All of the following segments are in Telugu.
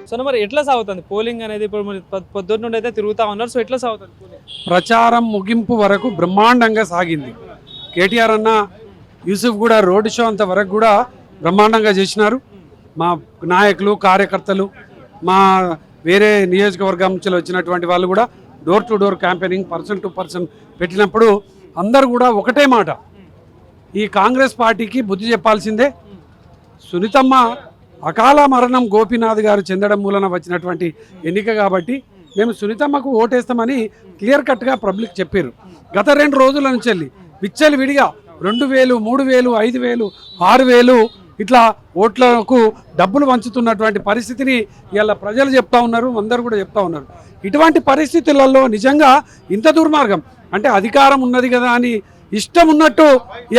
సో మరి ఎట్లా సాగుతుంది పోలింగ్ అనేది? ఇప్పుడు పొద్దున్న నుండి అయితే తిరుగుతా ఉన్నారు. సో ఎట్లా సాగుతుంది పోలింగ్? ప్రచారం ముగింపు వరకు బ్రహ్మాండంగా సాగింది. కేటీఆర్ అన్న యూసుఫ్ కూడా రోడ్ షో అంత వరకు కూడా బ్రహ్మాండంగా చేసినారు. మా నాయకులు కార్యకర్తలు మా వేరే నియోజకవర్గం నుంచి వచ్చినటువంటి వాళ్ళు కూడా door to door campaigning person to person పెట్టినప్పుడు అందరూ కూడా ఒకటే మాట, ఈ కాంగ్రెస్ పార్టీకి బుద్ధి చెప్పాల్సిందే. సునీతమ్మ అకాల మరణం గోపీనాథ్ గారు చెందడం మూలన వచ్చినటువంటి ఎన్నిక కాబట్టి మేము సునీతమ్మకు ఓటేస్తామని క్లియర్ కట్గా పబ్లిక్ చెప్పారు. గత 2 రోజుల నుంచి వెళ్ళి విచ్చలు విడిగా 2000, 3000, 5000, 6000 ఇట్లా ఓట్లకు డబ్బులు వంచుతున్నటువంటి పరిస్థితిని ఇలా ప్రజలు చెప్తా ఉన్నారు, అందరూ కూడా చెప్తా ఉన్నారు. ఇటువంటి పరిస్థితులలో నిజంగా ఇంత దుర్మార్గం అంటే అధికారం ఉన్నది కదా అని ఇష్టం ఉన్నట్టు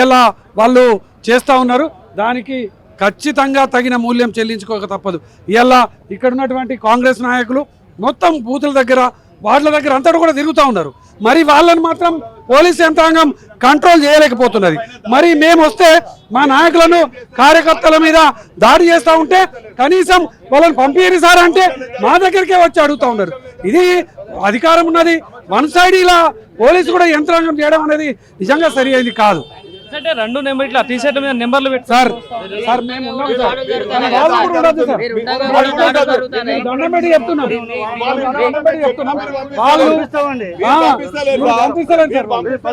ఇలా వాళ్ళు చేస్తూ ఉన్నారు. దానికి ఖచ్చితంగా తగిన మూల్యం చెల్లించుకోక తప్పదు. ఇలా ఇక్కడ ఉన్నటువంటి కాంగ్రెస్ నాయకులు మొత్తం బూతుల దగ్గర వార్డుల దగ్గర అంతటా కూడా తిరుగుతూ ఉన్నారు. మరి వాళ్ళని మాత్రం పోలీస్ యంత్రాంగం కంట్రోల్ చేయలేకపోతున్నది. మరి మేము వస్తే మా నాయకులను కార్యకర్తల మీద దాడి చేస్తూ ఉంటే కనీసం వాళ్ళని పంపించండి సార్ అంటే మా దగ్గరికే వచ్చి అడుగుతూ ఉన్నారు. ఇది అధికారం ఉన్నది వన్ సైడ్ ఇలా పోలీసు కూడా యంత్రాంగం చేయడం అనేది నిజంగా సరి అయింది కాదు. అంటే 2 నెంబర్ ఇట్లా టీ షర్ట్ మీద నెంబర్లు పెట్టి సార్ సార్ మేము ఉన్నాం సార్,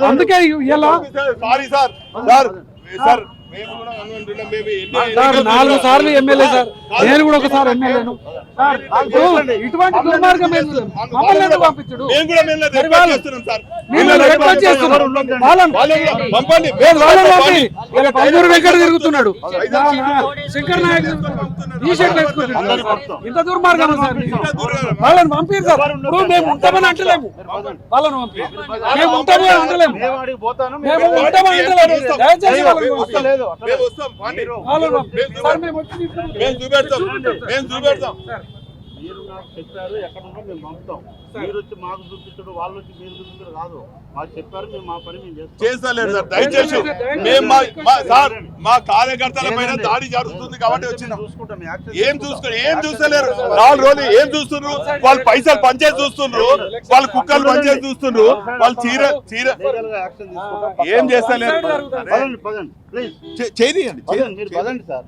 అందుకే ఇలా 4 సార్లు ఎమ్మెల్యే సార్, నేను కూడా ఒకసారి ఎమ్మెల్యేను. ఇటువంటి దుర్మార్గం మమ్మల్ని పంపించడు పల్లూరు వెంకట తిరుగుతున్నాడు, శంకర్ నాయక్ టీషర్ట్ వేసుకుంటున్నాడు. ఇంత దుర్మార్గం సార్, వాళ్ళని పంపిరు సార్. ఇప్పుడు మేము ఉంటామని అంటలేము, వాళ్ళని పంపి మేము ఉంటామని అంటలేము, మేము ఉంటామని అంటలేము. దయచేసి మీరు నాకు చెప్పారు ఎక్కడ ఉన్నా మేము పంపుతాం. మీరు వచ్చి మాకు చూపించడు, వాళ్ళు వచ్చి మీరు చూపించడు కాదు. మాకు చెప్పారు, మేము మా పని మేము చేస్తలేదు సార్. దయచేసి మేము మా కార్యకర్తల పైన దాడి జరుగుతుంది కాబట్టి వచ్చినాం. ఏం చూస్తలేరు 4 రోజులు ఏం చూస్తున్నారు? వాళ్ళు పైసలు పనిచేసి చూస్తున్నారు, వాళ్ళు కుక్కలు పనిచేసి చూస్తున్నారు, వాళ్ళు చీర ఏం చేస్తలేరు. చేయండి సార్,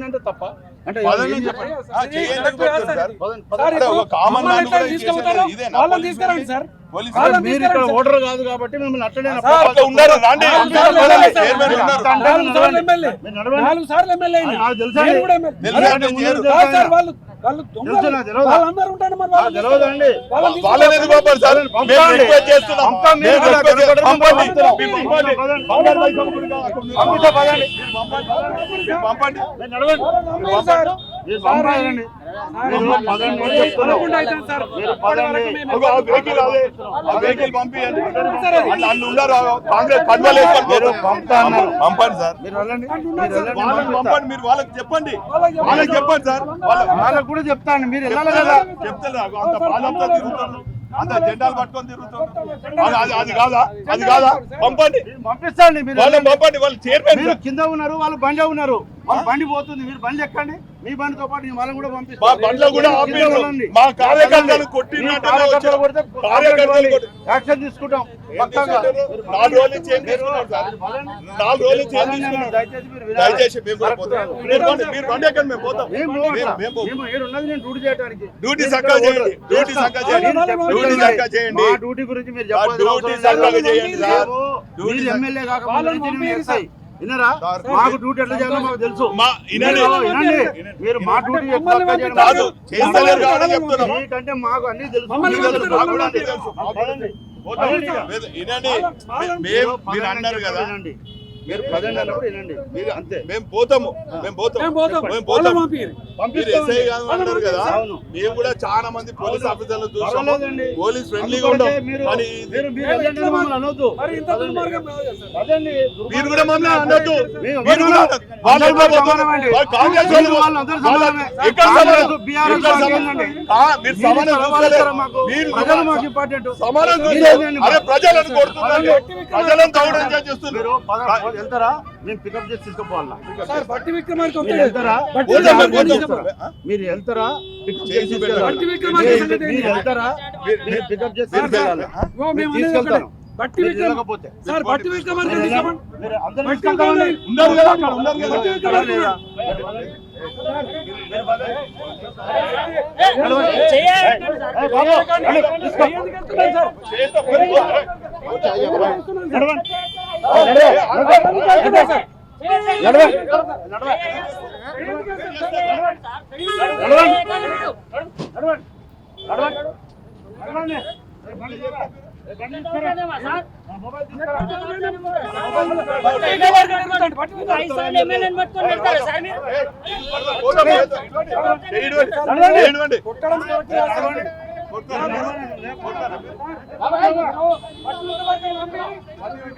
అంటే తప్ప అంటే మీరు ఇక్కడ ఓటర్ కాదు కాబట్టి మిమ్మల్ని అట్లనే మీరు వాళ్ళకి చెప్పండి సార్, వాళ్ళకి కూడా చెప్తాను. మీరు వెళ్ళాలి కదా, చెప్తారు అంత బాధంతో తిరుగుతారు, అంత జెండాలు పట్టుకొని తిరుగుతారు. అది కాదా పంపండి, పంపిస్తాండి. మీరు పంపండి. వాళ్ళు చైర్మన్ కింద ఉన్నారు, వాళ్ళు బండి ఉన్నారు, వాళ్ళు బండి పోతుంది, మీరు బండి ఎక్కండి. మీ బండితో పాటు వాళ్ళని కూడా పంపిస్తాం. మా కార్యకర్తలు యాక్షన్ తీసుకుంటాం. 4 రోజులు చేంజ్ చేసుకున్నాం సార్, 4 రోజులు చేంజ్ చేసుకున్నాం. దయచేసి మీరు రండి, ఎక్కడ మేము పోతాం. నేను డ్యూటీ చేయడానికి, డ్యూటీ చక్కగా చేయండి, డ్యూటీ చక్కగా చేయండి. మా డ్యూటీ గురించి మీరు చెప్పాలి. ఎమ్మెల్యే కాకపోతే వినరా, మాకు డ్యూటీ ఎట్లా చేయాలో మాకు తెలుసు. మీరు మా డ్యూటీ మీకంటే మాకు అన్ని తెలుసు. మీరు అన్నారు కదా, మీరు పదండి అన్నప్పుడు వినండి. మీరు అంతే, మేము పోతాము. మీరు ఎస్ఐ కాదు అన్నారు కదా, మేము కూడా చాలా మంది పోలీస్ ఆఫీసర్లు చూసాము, పోలీస్ ఫ్రెండ్లీగా ఉంటాం. మీరు కూడా మమ్మల్ని అనొద్దు. ప్రజలను కొడుతున్నారు, ప్రజలను దౌర్జన్యం చేస్తున్నారు. వెళ్తారా మేము పికప్ చేసి తీసుకుపోవాలా సార్ బట్టి విక్రమార్క మీరు వెళ్తారా పోతాం, పోతాం. మీరు వెళ్తారా పికప్ చేసి చేసి తీసుకెళ్ళాలి. బట్టి విక్రమార్క మీరు సంగతి ఏంటి? వెళ్తారా మీరు పికప్ చేసి తీసుకెళ్ళాలి. ఓ, మేము మీరు అనేది ఒకటే. తీసుకెళ్తాను. బట్టి మీరు విక్రమ వెళ్ళకపోతే సార్ బట్టి విక్రమార్క మీరు తీసుకోమని. మీరు అందరూ బట్టి తీసుకెళ్తామని. విక్రమార్క ఉన్నారు కదా అక్కడ, ఉన్నారు కదా. బట్టి విక్రమార్క లేదా? ఏయ్ బాబు, వెళ్ళు, తీసుకో. ఎందుకు వెళ్తున్నాను సార్? చేస్తా, పోయి, పో. నడవండి. వెళ్తున్నాను సార్. నడవండి. పోతాం, పోతాం. చేయండి.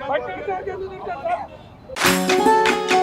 బట్టి విక్రమార్క ఎందుకు తింటారు సార్?